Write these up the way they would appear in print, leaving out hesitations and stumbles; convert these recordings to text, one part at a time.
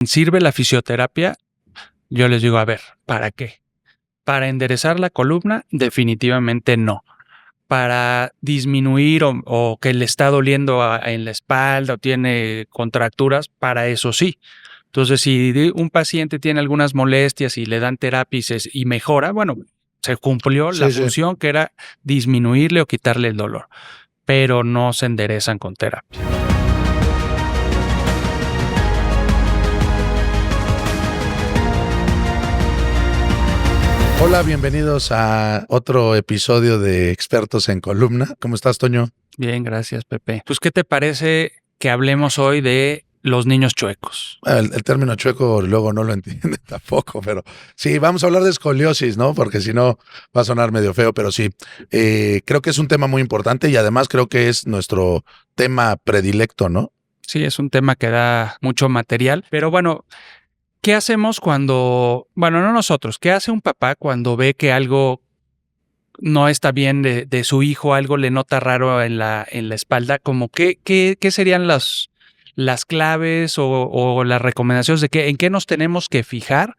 ¿Sirve la fisioterapia? Yo les digo, a ver, ¿para qué? ¿Para enderezar la columna? Definitivamente no. Para disminuir o que le está doliendo en la espalda o tiene contracturas, para eso sí. Entonces, si un paciente tiene algunas molestias y le dan terapia y mejora, bueno, se cumplió la función que era disminuirle o quitarle el dolor, pero no se enderezan con terapia. Hola, bienvenidos a otro episodio de Expertos en Columna. ¿Cómo estás, Toño? Bien, gracias, Pepe. Pues, ¿qué te parece que hablemos hoy de los niños chuecos? El término chueco luego no lo entiende tampoco, pero sí, vamos a hablar de escoliosis, ¿no? Porque si no va a sonar medio feo, pero sí, creo que es un tema muy importante y además creo que es nuestro tema predilecto, ¿no? Sí, es un tema que da mucho material, pero bueno, ¿qué hacemos cuando, bueno, no nosotros, qué hace un papá cuando ve que algo no está bien de su hijo, algo le nota raro en la espalda? Como ¿qué serían las claves o las recomendaciones de en qué nos tenemos que fijar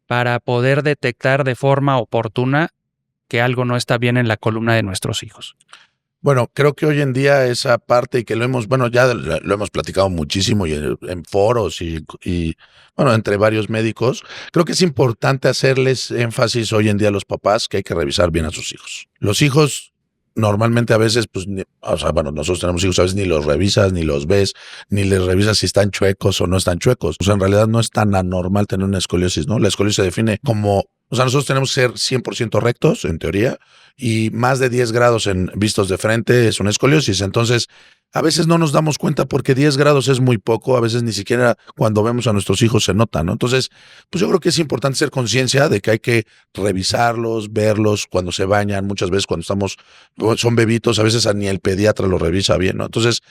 para poder detectar de forma oportuna que algo no está bien en la columna de nuestros hijos? Bueno, creo que hoy en día esa parte y que lo hemos, bueno, ya lo hemos platicado muchísimo y en foros y, bueno, entre varios médicos, creo que es importante hacerles énfasis hoy en día a los papás que hay que revisar bien a sus hijos. Los hijos normalmente a veces, pues, o sea, bueno, nosotros tenemos hijos, a veces ni los revisas, ni los ves, ni les revisas si están chuecos o no están chuecos. O sea, en realidad no es tan anormal tener una escoliosis, ¿no? La escoliosis se define como, o sea, nosotros tenemos que ser 100% rectos, en teoría, y más de 10 grados vistos de frente es una escoliosis. Entonces, a veces no nos damos cuenta porque 10 grados es muy poco, a veces ni siquiera cuando vemos a nuestros hijos se nota, ¿no? Entonces, pues yo creo que es importante ser conciencia de que hay que revisarlos, verlos cuando se bañan, muchas veces cuando son bebitos, a veces ni el pediatra lo revisa bien, ¿no? Entonces,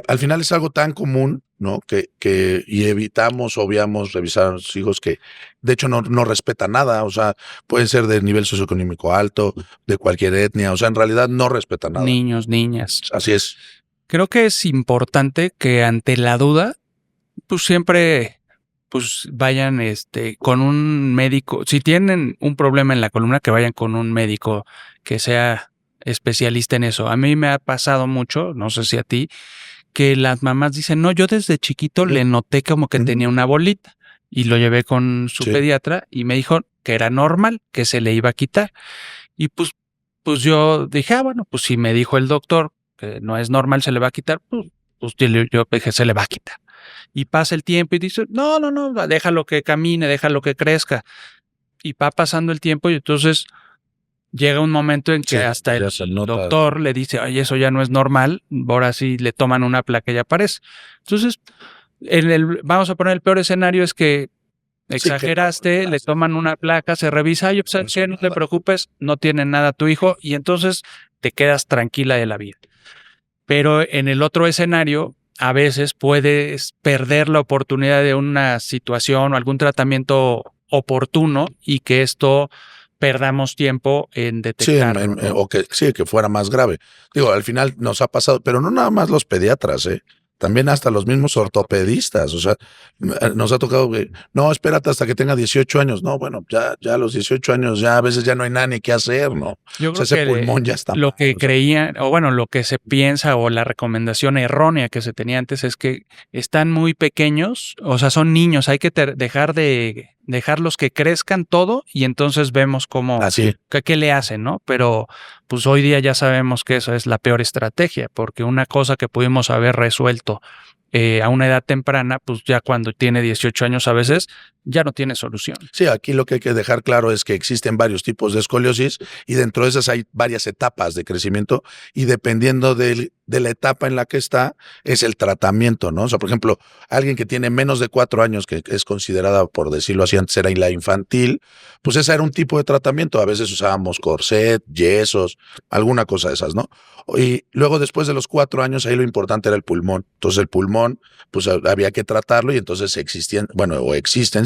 al final es algo tan común, ¿no? Y evitamos, obviamos revisar a nuestros hijos que de hecho no respetan nada, o sea, pueden ser de nivel socioeconómico alto, de cualquier etnia, o sea, en realidad no respetan nada. Niños, niñas. Así es. Creo que es importante que ante la duda, pues siempre pues vayan con un médico. Si tienen un problema en la columna, que vayan con un médico que sea especialista en eso. A mí me ha pasado mucho, no sé si a ti, que las mamás dicen, no, yo desde chiquito le noté como que tenía una bolita y lo llevé con su pediatra y me dijo que era normal, que se le iba a quitar. Y pues yo dije, bueno, pues si me dijo el doctor que no es normal, se le va a quitar, pues yo dije, se le va a quitar. Y pasa el tiempo y dice, no, déjalo que camine, déjalo que crezca. Y va pasando el tiempo y entonces llega un momento en que hasta el doctor le dice, ay, eso ya no es normal, ahora sí le toman una placa y ya aparece. Entonces, vamos a poner el peor escenario es que exageraste, le toman una placa, se revisa, y pues, no te preocupes, no tiene nada tu hijo, y entonces te quedas tranquila de la vida. Pero en el otro escenario, a veces puedes perder la oportunidad de una situación o algún tratamiento oportuno y que esto perdamos tiempo en detectarlo. Sí, o que fuera más grave. Digo, al final nos ha pasado, pero no nada más los pediatras, también hasta los mismos ortopedistas, o sea, nos ha tocado que, no, espérate hasta que tenga 18 años, no, bueno, ya a los 18 años ya a veces ya no hay nada ni qué hacer, ¿no? Yo creo ese que pulmón ya está lo mal, que creían, o bueno, lo que se piensa o la recomendación errónea que se tenía antes es que están muy pequeños, o sea, son niños, hay que dejarlos que crezcan todo y entonces vemos cómo, qué le hacen, ¿no? Pero pues hoy día ya sabemos que eso es la peor estrategia, porque una cosa que pudimos haber resuelto a una edad temprana, pues ya cuando tiene 18 años a veces ya no tiene solución. Sí, aquí lo que hay que dejar claro es que existen varios tipos de escoliosis y dentro de esas hay varias etapas de crecimiento y dependiendo de la etapa en la que está es el tratamiento, ¿no? O sea, por ejemplo, alguien que tiene menos de 4 años, que es considerada, por decirlo así, antes era la infantil, pues ese era un tipo de tratamiento. A veces usábamos corset, yesos, alguna cosa de esas, ¿no? Y luego después de los 4 años, ahí lo importante era el pulmón. Entonces el pulmón, pues había que tratarlo y entonces existen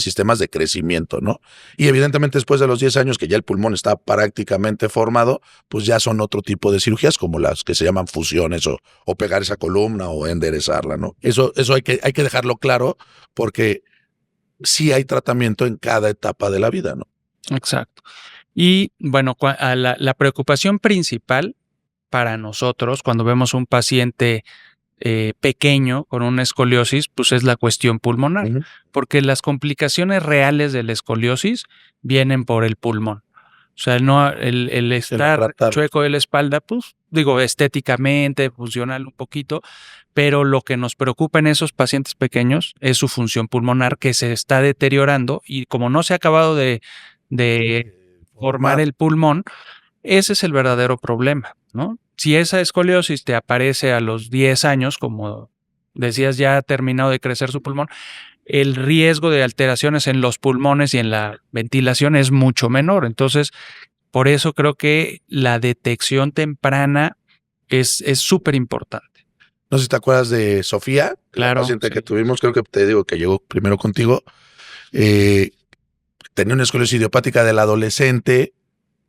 sistemas de crecimiento, ¿no? Y evidentemente después de los 10 años que ya el pulmón está prácticamente formado, pues ya son otro tipo de cirugías como las que se llaman fusiones o pegar esa columna o enderezarla, ¿no? Eso hay que dejarlo claro porque sí hay tratamiento en cada etapa de la vida, ¿no? Exacto. Y bueno, la preocupación principal para nosotros cuando vemos un paciente pequeño con una escoliosis, pues es la cuestión pulmonar, porque las complicaciones reales de la escoliosis vienen por el pulmón. O sea, no el estar chueco de la espalda, pues digo, estéticamente, funcional un poquito, pero lo que nos preocupa en esos pacientes pequeños es su función pulmonar que se está deteriorando y como no se ha acabado de formar el pulmón, ese es el verdadero problema, ¿no? Si esa escoliosis te aparece a los 10 años, como decías, ya ha terminado de crecer su pulmón, el riesgo de alteraciones en los pulmones y en la ventilación es mucho menor. Entonces, por eso creo que la detección temprana es súper importante. No sé si te acuerdas de Sofía, claro, la paciente que tuvimos, creo que te digo que llegó primero contigo. Tenía una escoliosis idiopática del adolescente,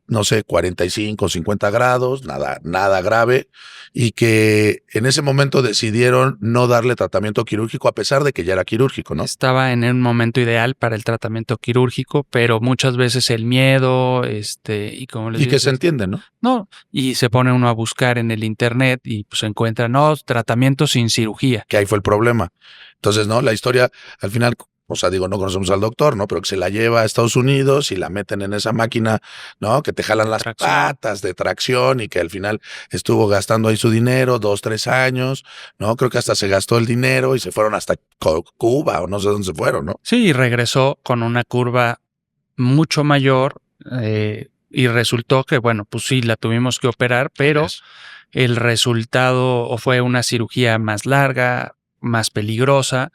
no sé, 45, 50 grados, nada grave, y que en ese momento decidieron no darle tratamiento quirúrgico a pesar de que ya era quirúrgico, ¿no? Estaba en un momento ideal para el tratamiento quirúrgico, pero muchas veces el miedo, y como les y digo, que se entiende, ¿no? No, y se pone uno a buscar en el internet y pues encuentra, no, tratamiento sin cirugía. Que ahí fue el problema. Entonces, ¿no? La historia, al final, o sea, digo, no conocemos al doctor, ¿no? Pero que se la lleva a Estados Unidos y la meten en esa máquina, ¿no? Que te jalan las patas de tracción y que al final estuvo gastando ahí su dinero 2, 3 años, ¿no? Creo que hasta se gastó el dinero y se fueron hasta Cuba o no sé dónde se fueron, ¿no? Sí, y regresó con una curva mucho mayor y resultó que, bueno, pues sí, la tuvimos que operar, pero el resultado fue una cirugía más larga, más peligrosa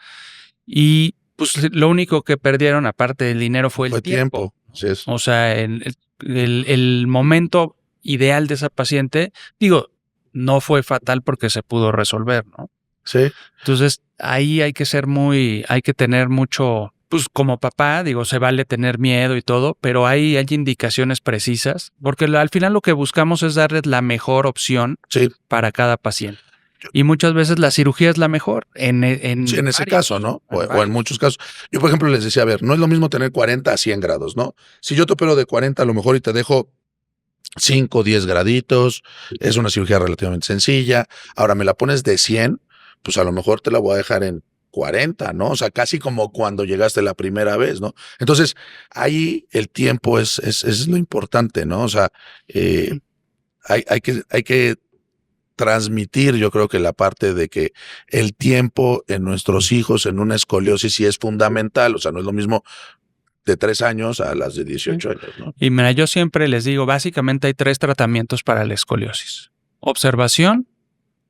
y pues lo único que perdieron, aparte del dinero, fue el tiempo. Sí es. O sea, el momento ideal de esa paciente, digo, no fue fatal porque se pudo resolver, ¿no? Sí. Entonces, ahí hay que tener mucho, pues como papá, digo, se vale tener miedo y todo, pero hay indicaciones precisas, porque al final lo que buscamos es darles la mejor opción para cada paciente. Y muchas veces la cirugía es la mejor. En ese caso, ¿no? O en muchos casos. Yo, por ejemplo, les decía, a ver, no es lo mismo tener 40 a 100 grados, ¿no? Si yo te opero de 40 a lo mejor y te dejo 5, 10 graditos, es una cirugía relativamente sencilla. Ahora me la pones de 100, pues a lo mejor te la voy a dejar en 40, ¿no? O sea, casi como cuando llegaste la primera vez, ¿no? Entonces, ahí el tiempo es lo importante, ¿no? O sea, hay que transmitir, yo creo que la parte de que el tiempo en nuestros hijos en una escoliosis sí es fundamental, o sea, no es lo mismo de 3 años a las de 18 años, ¿no? Y mira, yo siempre les digo, básicamente hay 3 tratamientos para la escoliosis: observación,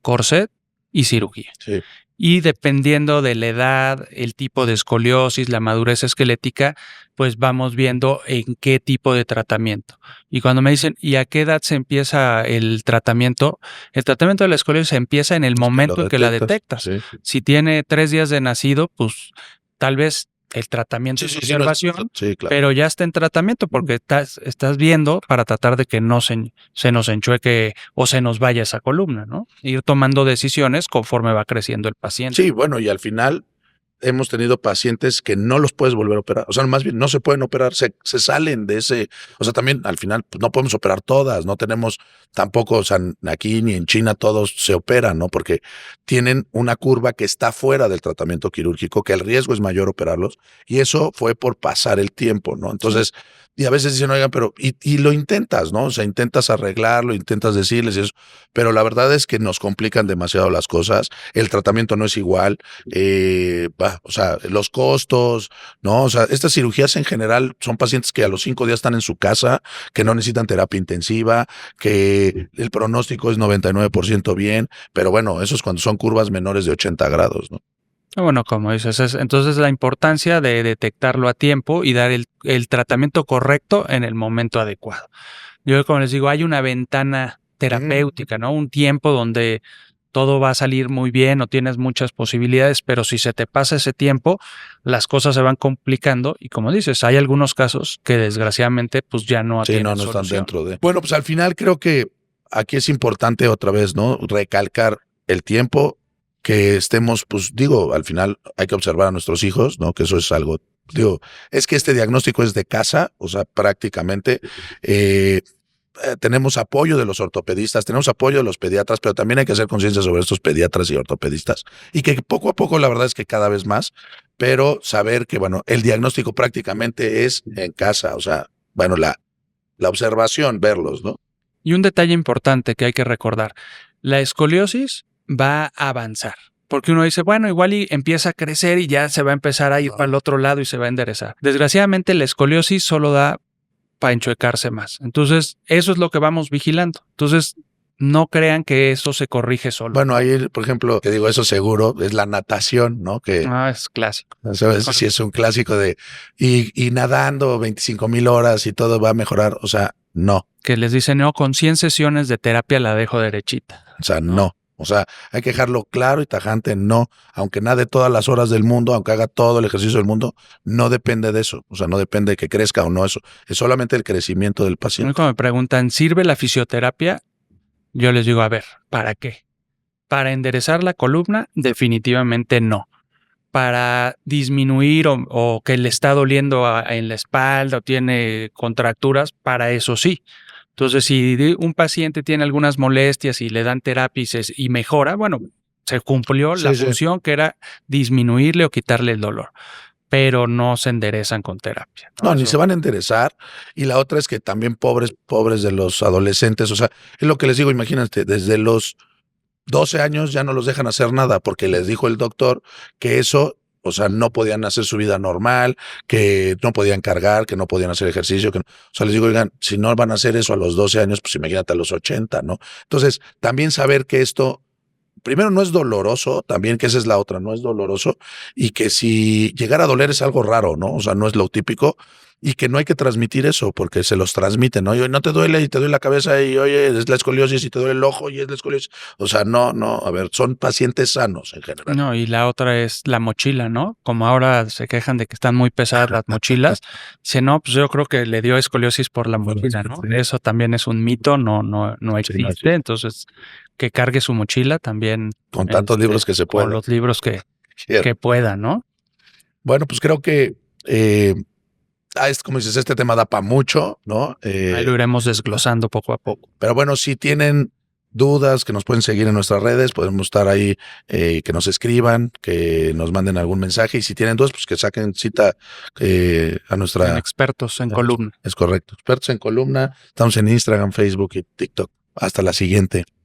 corset y cirugía. Sí. Y dependiendo de la edad, el tipo de escoliosis, la madurez esquelética, pues vamos viendo en qué tipo de tratamiento. Y cuando me dicen, ¿y a qué edad se empieza el tratamiento? El tratamiento de la escoliosis empieza en el momento en que la detectas. Sí. Si tiene 3 días de nacido, pues tal vez el tratamiento es observación, claro. pero ya está en tratamiento porque estás viendo para tratar de que no se nos enchueque o se nos vaya esa columna, ¿no? Ir tomando decisiones conforme va creciendo el paciente. Sí, bueno, y al final hemos tenido pacientes que no los puedes volver a operar. O sea, más bien no se pueden operar, se salen de ese. O sea, también al final pues, no podemos operar todas, no tenemos tampoco, o sea, aquí ni en China todos se operan, ¿no? Porque tienen una curva que está fuera del tratamiento quirúrgico, que el riesgo es mayor operarlos, y eso fue por pasar el tiempo, ¿no? Entonces, y a veces dicen, oigan, pero, y lo intentas, ¿no? O sea, intentas arreglarlo, intentas decirles y eso, pero la verdad es que nos complican demasiado las cosas, el tratamiento no es igual, o sea, los costos, ¿no? O sea, estas cirugías en general son pacientes que a los 5 días están en su casa, que no necesitan terapia intensiva, que el pronóstico es 99% bien, pero bueno, eso es cuando son curvas menores de 80 grados, ¿no? Bueno, como dices, entonces la importancia de detectarlo a tiempo y dar el tratamiento correcto en el momento adecuado. Yo, como les digo, hay una ventana terapéutica, ¿no? Un tiempo donde todo va a salir muy bien o tienes muchas posibilidades, pero si se te pasa ese tiempo, las cosas se van complicando y como dices, hay algunos casos que desgraciadamente pues ya no tienen no están solución. dentro de. Bueno, pues al final creo que aquí es importante otra vez, ¿no? Recalcar el tiempo, que estemos, pues digo, al final hay que observar a nuestros hijos, ¿no? Que eso es algo digo, es que este diagnóstico es de casa, o sea, prácticamente tenemos apoyo de los ortopedistas, tenemos apoyo de los pediatras, pero también hay que hacer conciencia sobre estos pediatras y ortopedistas y que poco a poco, la verdad es que cada vez más, pero saber que, bueno, el diagnóstico prácticamente es en casa, o sea, bueno, la observación, verlos, ¿no? Y un detalle importante que hay que recordar, la escoliosis va a avanzar, porque uno dice, bueno, igual y empieza a crecer y ya se va a empezar a ir para el otro lado y se va a enderezar. Desgraciadamente, la escoliosis solo da para enchuecarse más. Entonces, eso es lo que vamos vigilando. Entonces, no crean que eso se corrige solo. Bueno, ahí, por ejemplo, te digo, eso seguro, es la natación, ¿no? Que Es clásico. eso sí es un clásico de, y nadando 25,000 horas y todo va a mejorar, o sea, no. Que les dicen, no, con 100 sesiones de terapia la dejo derechita. O sea, no. O sea, hay que dejarlo claro y tajante, no. Aunque nade todas las horas del mundo, aunque haga todo el ejercicio del mundo, no depende de eso. O sea, no depende de que crezca o no eso. Es solamente el crecimiento del paciente. Cuando me preguntan, ¿sirve la fisioterapia? Yo les digo, a ver, ¿para qué? Para enderezar la columna, definitivamente no. Para disminuir o que le está doliendo en la espalda o tiene contracturas, para eso sí. Entonces, si un paciente tiene algunas molestias y le dan terapia y mejora, bueno, se cumplió la función que era disminuirle o quitarle el dolor, pero no se enderezan con terapia. No, ni se van a enderezar. Y la otra es que también pobres de los adolescentes, o sea, es lo que les digo, imagínate, desde los 12 años ya no los dejan hacer nada porque les dijo el doctor que eso, o sea, no podían hacer su vida normal, que no podían cargar, que no podían hacer ejercicio. O sea, les digo, oigan, si no van a hacer eso a los 12 años, pues imagínate a los 80, ¿no? Entonces, también saber que esto, primero, no es doloroso, también que esa es la otra, no es doloroso, y que si llegara a doler es algo raro, ¿no? O sea, no es lo típico, y que no hay que transmitir eso, porque se los transmiten, ¿no? Oye, no te duele y te duele la cabeza, y oye, es la escoliosis y te duele el ojo y es la escoliosis. O sea, no, a ver, son pacientes sanos en general. No, y la otra es la mochila, ¿no? Como ahora se quejan de que están muy pesadas las mochilas, dice, no, pues yo creo que le dio escoliosis por la mochila, ¿no? Eso también es un mito, no existe. Entonces, que cargue su mochila también. Con tantos libros que se puedan. Con los libros que pueda, ¿no? Bueno, pues creo que es como dices, este tema da para mucho, ¿no? Ahí lo iremos desglosando poco a poco. Pero bueno, si tienen dudas, que nos pueden seguir en nuestras redes, podemos estar ahí, que nos escriban, que nos manden algún mensaje, y si tienen dudas, pues que saquen cita a nuestra... En Expertos en Columna. Es correcto, Expertos en Columna. Estamos en Instagram, Facebook y TikTok. Hasta la siguiente.